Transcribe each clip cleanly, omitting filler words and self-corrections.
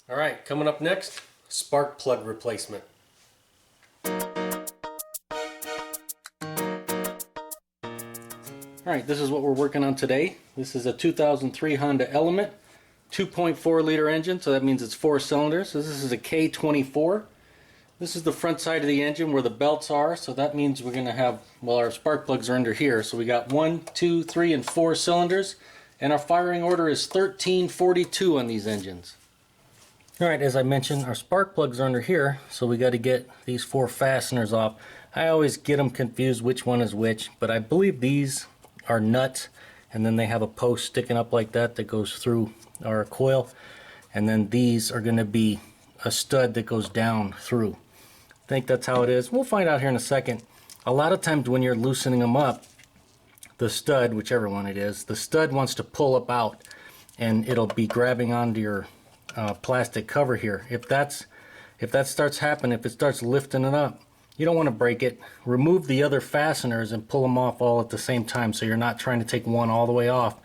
Alright, coming up next, spark plug replacement. Alright, this is what we're working on today. This is a 2003 Honda Element, 2.4 liter engine, so that means it's 4 cylinders. So this is a K24. This is the front side of the engine where the belts are, so that means we're going to have, well, our spark plugs are under here. So we got 1, 2, 3, and 4 cylinders, and our firing order is 1342 on these engines. Alright, as I mentioned, our spark plugs are under here, so we got to get these 4 fasteners off. I always get them confused which one is which, but I believe these are nuts, and then they have a post sticking up like that that goes through our coil, and then these are going to be a stud that goes down through. I think that's how it is. We'll find out here in a second. A lot of times when you're loosening them up, the stud, whichever one it is, the stud wants to pull up out, and it'll be grabbing onto your plastic cover here. If that starts happening, if it starts lifting it up, you don't want to break it. Remove the other fasteners and pull them off all at the same time, so you're not trying to take one all the way off,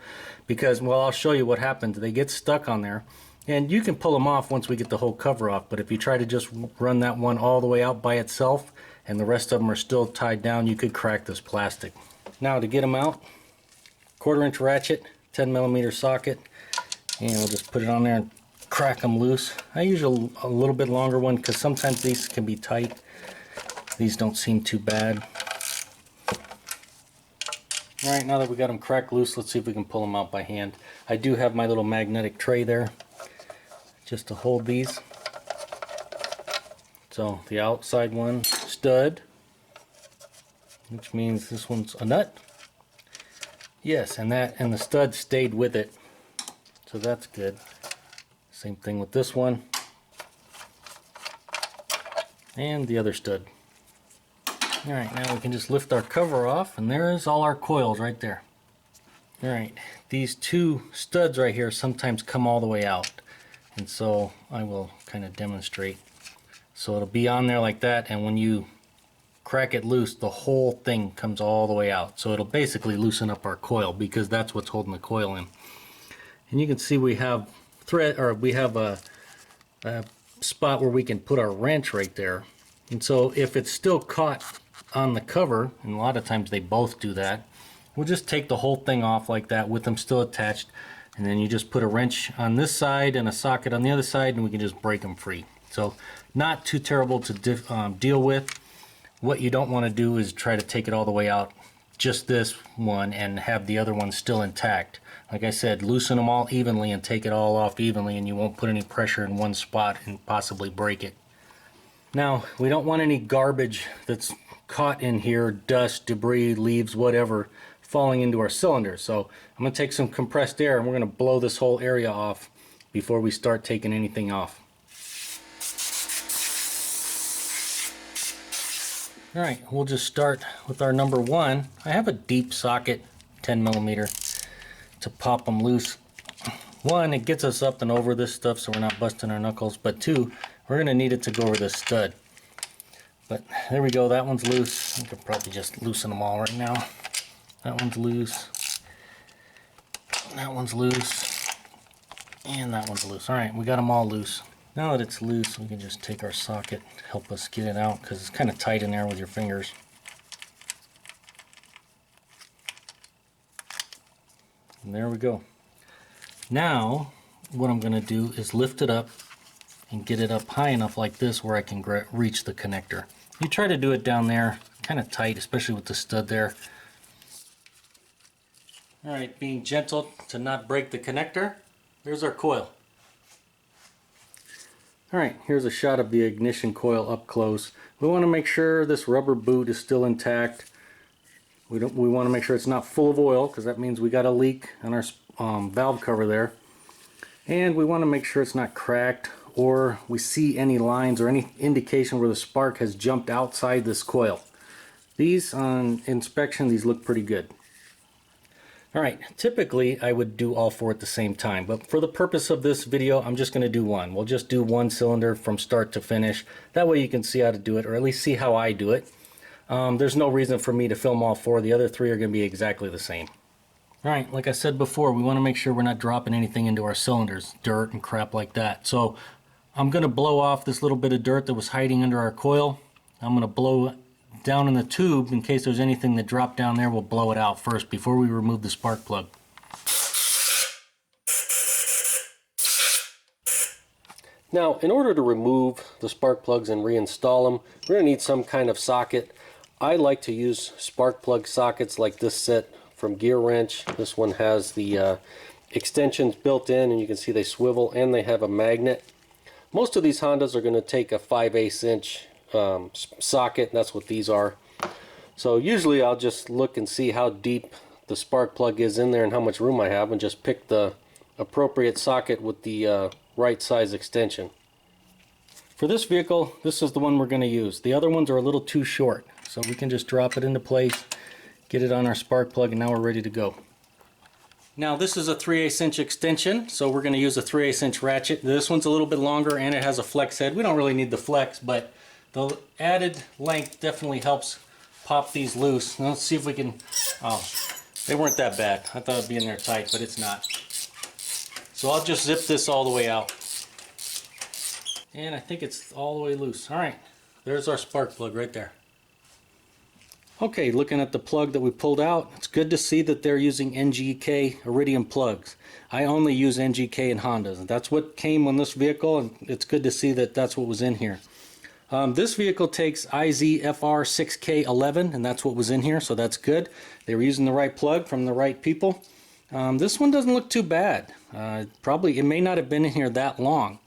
because, well, I'll show you what happens. They get stuck on there, and you can pull them off once we get the whole cover off, but if you try to just run that one all the way out by itself and the rest of them are still tied down, you could crack this plastic. Now to get them out, 1/4 inch ratchet, 10mm socket, and we'll just put it on there and crack them loose. I use a little bit longer one because sometimes these can be tight. These don't seem too bad. Alright, now that we got them cracked loose, let's see if we can pull them out by hand. I do have my little magnetic tray there just to hold these. So the outside one, stud, which means this one's a nut. Yes, and the stud stayed with it, so that's good. Same thing with this one and the other stud. Alright, now we can just lift our cover off, and there's all our coils right there. Alright, these 2 studs right here sometimes come all the way out, and so I will kind of demonstrate. So it'll be on there like that, and when you crack it loose, the whole thing comes all the way out. So it'll basically loosen up our coil, because that's what's holding the coil in. And you can see we have thread, or we have a spot where we can put our wrench right there. And so if it's still caught on the cover, and a lot of times they both do that, we'll just take the whole thing off like that with them still attached, and then you just put a wrench on this side and a socket on the other side, and we can just break them free. So not too terrible to deal with. What you don't want to do is try to take it all the way out, just this one, and have the other one still intact. Like I said, loosen them all evenly and take it all off evenly, and you won't put any pressure in one spot and possibly break it. Now, we don't want any garbage that's caught in here, dust, debris, leaves, whatever, falling into our cylinder. So I'm going to take some compressed air and we're going to blow this whole area off before we start taking anything off. Alright, we'll just start with our number 1. I have a deep socket, 10mm, to pop them loose. 1, it gets us up and over this stuff so we're not busting our knuckles, but 2, we're going to need it to go over this stud. But there we go, that one's loose. I could probably just loosen them all right now. That one's loose. That one's loose. And that one's loose. Alright, we got them all loose. Now that it's loose, we can just take our socket, help us get it out, because it's kind of tight in there with your fingers. And there we go. Now, what I'm going to do is lift it up and get it up high enough like this where I can reach the connector. You try to do it down there, kind of tight, especially with the stud there. Alright, being gentle to not break the connector. There's our coil. Alright, here's a shot of the ignition coil up close. We want to make sure this rubber boot is still intact. We want to make sure it's not full of oil, because that means we got a leak on our valve cover there. And we want to make sure it's not cracked, or we see any lines or any indication where the spark has jumped outside this coil. These, on inspection, these look pretty good. Alright, typically I would do all 4 at the same time, but for the purpose of this video, I'm just going to do one. We'll just do 1 cylinder from start to finish. That way you can see how to do it, or at least see how I do it. There's no reason for me to film all 4. The other 3 are going to be exactly the same. Alright, like I said before, we want to make sure we're not dropping anything into our cylinders, dirt and crap like that. So I'm going to blow off this little bit of dirt that was hiding under our coil. I'm going to blow down in the tube in case there's anything that dropped down there. We'll blow it out first before we remove the spark plug. Now, in order to remove the spark plugs and reinstall them, we're going to need some kind of socket. I like to use spark plug sockets like this set from Gear Wrench. This one has the extensions built in, and you can see they swivel and they have a magnet. Most of these Hondas are going to take a 5/8 inch socket, and that's what these are. So usually I'll just look and see how deep the spark plug is in there and how much room I have, and just pick the appropriate socket with the right size extension. For this vehicle, this is the one we're going to use. The other ones are a little too short, so we can just drop it into place, get it on our spark plug, and now we're ready to go. Now this is a 3/8 inch extension, so we're going to use a 3/8 inch ratchet. This one's a little bit longer and it has a flex head. We don't really need the flex, but the added length definitely helps pop these loose. Now, let's see if we can... Oh, they weren't that bad. I thought it'd be in there tight, but it's not. So I'll just zip this all the way out. And I think it's all the way loose. Alright, there's our spark plug right there. Okay, looking at the plug that we pulled out, it's good to see that they're using NGK Iridium plugs. I only use NGK in Hondas, and that's what came on this vehicle, and it's good to see that that's what was in here. This vehicle takes IZFR6K11, and that's what was in here, so that's good. They were using the right plug from the right people. This one doesn't look too bad. Probably, it may not have been in here that long,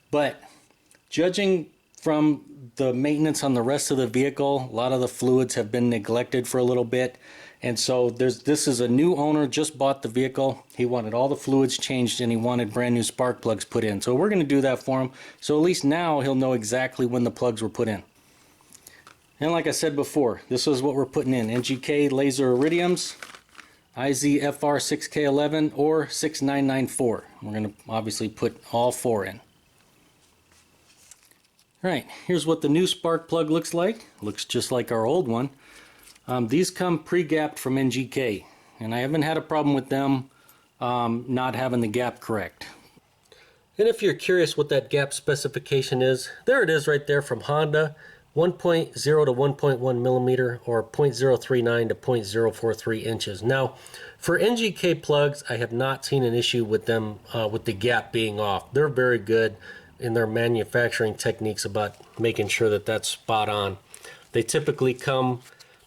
but judging from the maintenance on the rest of the vehicle, a lot of the fluids have been neglected for a little bit, and so this is a new owner, just bought the vehicle. He wanted all the fluids changed and he wanted brand new spark plugs put in, so we're going to do that for him, so at least now he'll know exactly when the plugs were put in. And like I said before, this is what we're putting in: NGK laser iridiums, IZFR6K11 or 6994. We're going to obviously put all four in. Right, here's what the new spark plug looks like. Looks just like our old one. These come pre-gapped from NGK, and I haven't had a problem with them not having the gap correct. And if you're curious what that gap specification is, there it is right there from Honda: 1.0 to 1.1 millimeter, or 0.039 to 0.043 inches. Now, for NGK plugs, I have not seen an issue with them with the gap being off. They're very good in their manufacturing techniques about making sure that that's spot on. They typically come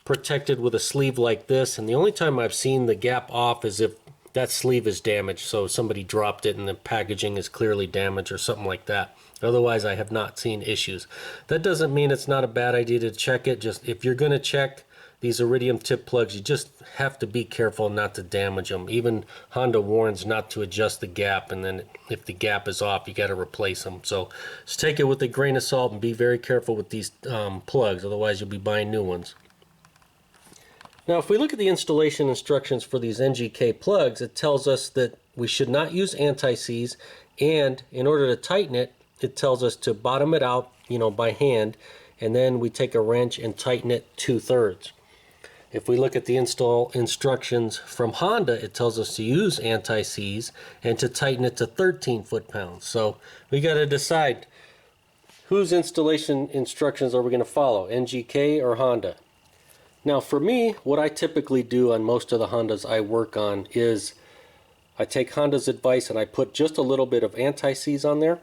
protected with a sleeve like this, and the only time I've seen the gap off is if that sleeve is damaged, so somebody dropped it and the packaging is clearly damaged or something like that. Otherwise, I have not seen issues. That doesn't mean it's not a bad idea to check it. Just if you're going to check these iridium tip plugs, you just have to be careful not to damage them. Even Honda warns not to adjust the gap, and then if the gap is off, you got to replace them. So just take it with a grain of salt and be very careful with these plugs, otherwise you'll be buying new ones. Now, if we look at the installation instructions for these NGK plugs, it tells us that we should not use anti-seize, and in order to tighten it, it tells us to bottom it out, by hand, and then we take a wrench and tighten it 2/3. If we look at the install instructions from Honda, it tells us to use anti-seize and to tighten it to 13 foot-pounds. So we got to decide whose installation instructions are we going to follow, NGK or Honda. Now for me, what I typically do on most of the Hondas I work on is I take Honda's advice and I put just a little bit of anti-seize on there,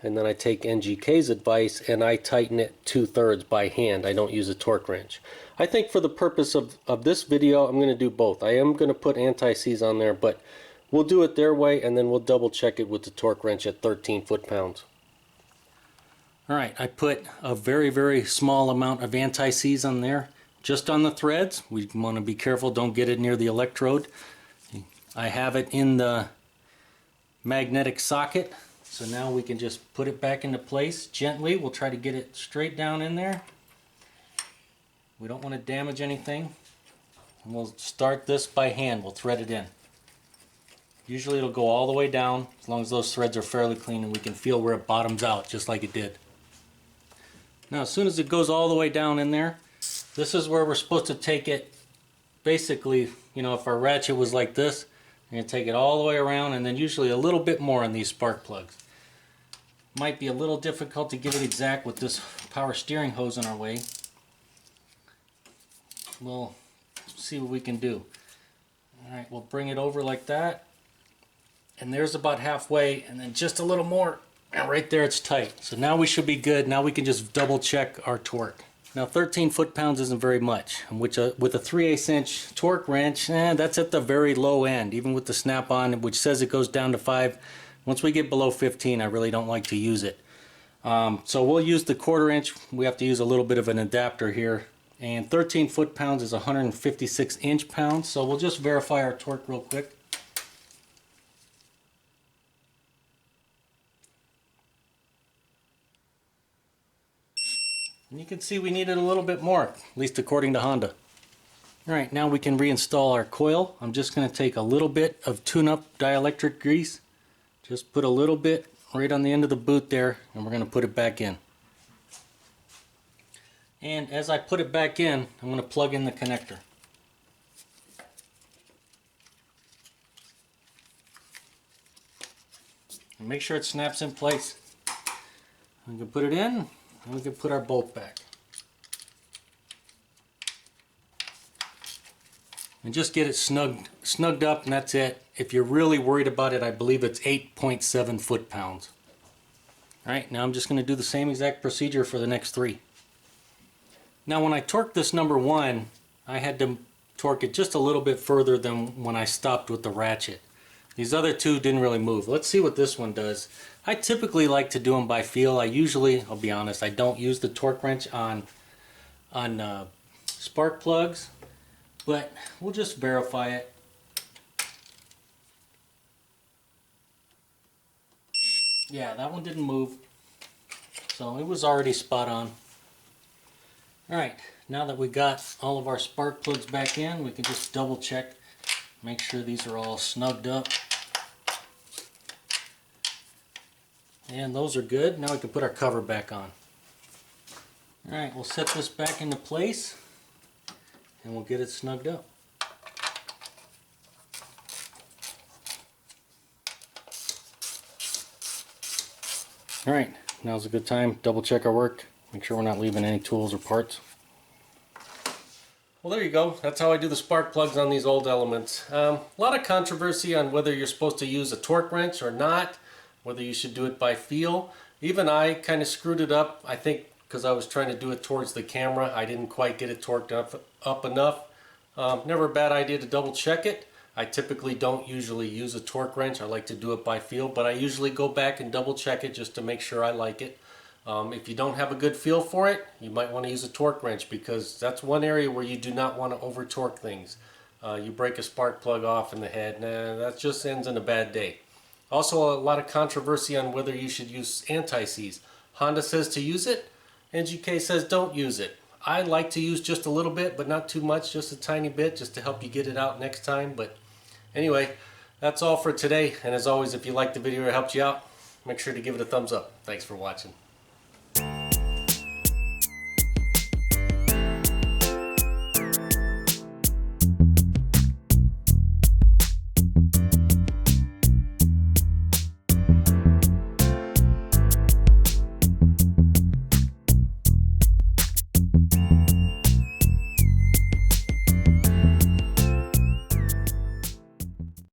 and then I take NGK's advice and I tighten it 2/3 by hand. I don't use a torque wrench. I think for the purpose of this video, I'm going to do both. I am going to put anti-seize on there, but we'll do it their way, and then we'll double check it with the torque wrench at 13 foot-pounds. Alright, I put a very, very small amount of anti-seize on there, just on the threads. We want to be careful, don't get it near the electrode. I have it in the magnetic socket, so now we can just put it back into place gently. We'll try to get it straight down in there. We don't want to damage anything. And we'll start this by hand. We'll thread it in. Usually it'll go all the way down, as long as those threads are fairly clean and we can feel where it bottoms out, just like it did. Now as soon as it goes all the way down in there, this is where we're supposed to take it. Basically, if our ratchet was like this, you're going to take it all the way around, and then usually a little bit more on these spark plugs. Might be a little difficult to get it exact with this power steering hose in our way. We'll see what we can do. Alright, we'll bring it over like that. And there's about halfway, and then just a little more. And right there it's tight. So now we should be good. Now we can just double check our torque. Now 13 foot-pounds isn't very much. With a 3/8 inch torque wrench, that's at the very low end. Even with the snap-on, which says it goes down to 5. Once we get below 15, I really don't like to use it. So we'll use the 1/4 inch. We have to use a little bit of an adapter here. And 13 foot-pounds is 156 inch-pounds. So we'll just verify our torque real quick. And you can see we needed a little bit more, at least according to Honda. Alright, now we can reinstall our coil. I'm just going to take a little bit of tune-up dielectric grease. Just put a little bit right on the end of the boot there, and we're going to put it back in. And as I put it back in, I'm going to plug in the connector. And make sure it snaps in place. We can put it in, and we can put our bolt back. And just get it snugged up, and that's it. If you're really worried about it, I believe it's 8.7 foot-pounds. Alright, now I'm just going to do the same exact procedure for the next 3. Now when I torqued this number 1, I had to torque it just a little bit further than when I stopped with the ratchet. These other 2 didn't really move. Let's see what this one does. I typically like to do them by feel. I'll be honest, I don't use the torque wrench on spark plugs, but we'll just verify it. Yeah, that one didn't move, so it was already spot on. Alright, now that we got all of our spark plugs back in, we can just double check, make sure these are all snugged up. And those are good. Now we can put our cover back on. Alright, we'll set this back into place and we'll get it snugged up. Alright, now's a good time. Double check our work. Make sure we're not leaving any tools or parts. Well, there you go. That's how I do the spark plugs on these old elements. A lot of controversy on whether you're supposed to use a torque wrench or not, whether you should do it by feel. Even I kind of screwed it up, I think, because I was trying to do it towards the camera. I didn't quite get it torqued up enough. Never a bad idea to double check it. I typically don't usually use a torque wrench. I like to do it by feel, but I usually go back and double check it just to make sure I like it. If you don't have a good feel for it, you might want to use a torque wrench, because that's one area where you do not want to over torque things. You break a spark plug off in the head, that just ends in a bad day. Also, a lot of controversy on whether you should use anti-seize. Honda says to use it, NGK says don't use it. I like to use just a little bit, but not too much, just a tiny bit, just to help you get it out next time. But anyway, that's all for today, and as always, if you liked the video or helped you out, make sure to give it a thumbs up. Thanks for watching.